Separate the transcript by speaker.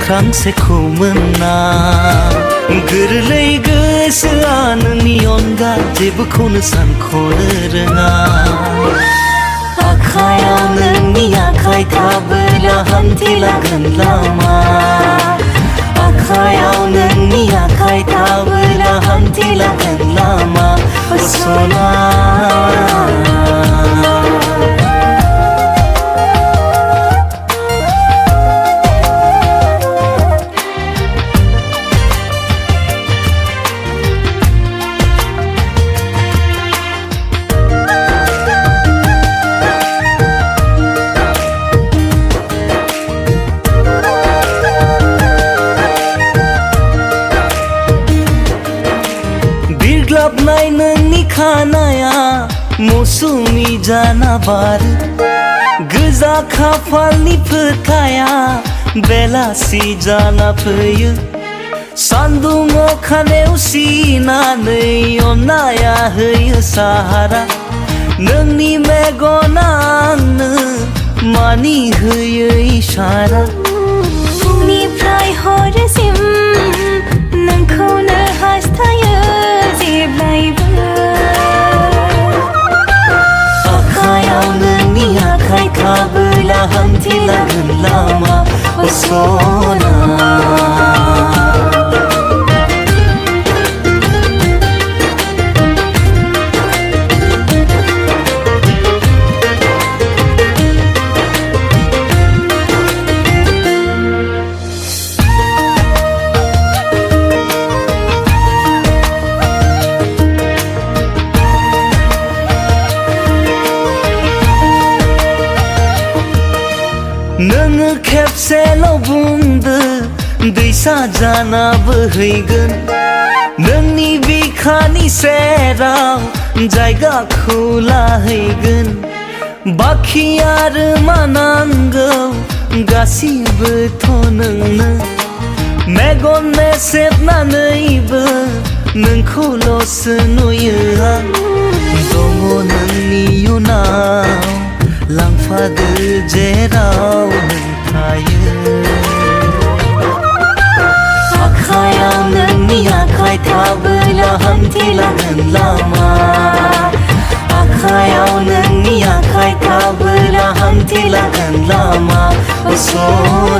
Speaker 1: से खौमोना गोरलै गोसोआ नोंनि अनगा जेबोखौनो सानख'नो रोङा आखायाव नोंनि आखाय थाबोला हान्थिलांगोन लामा आखायाव नोंनि आखाय थाबोला हान्थिलांगोन लामा सना बिरग्लाबनाय नोंनि खानाया मौसुमि जाना बारो गोजा खाफालनि फोथाया बेलासि जाना फैयो सान्दुं अखा नेवसिनानै अननाया होयो साहारा नोंनि मेगना आंनो मानि होयो इसारा
Speaker 2: फुंनिफ्राय हरसिम नोंखौनो हास्थायो
Speaker 1: आखायाव नोंनि आखाय थाबोला हान्थिलांगोन लामा सना नोङो खेबसेल' बुंदो दैसा जाना बोहैगोन नोंनि बिखानि सेराव जायगाखौ लाहैगोन बाखि आरो मा नांगौ गासिबोथ' नोंनो मेगन मेसेबनानैबो नोंखौल'सो नुयो आं दङ नोंनि उनाव लांफादो जेराव नों थायो आखायाव नोंनि आखाय थाबोला हान्थिलांगोन लामा आखायाव नोंनि आखाय थाबोला हान्थिलांगोन लामा सना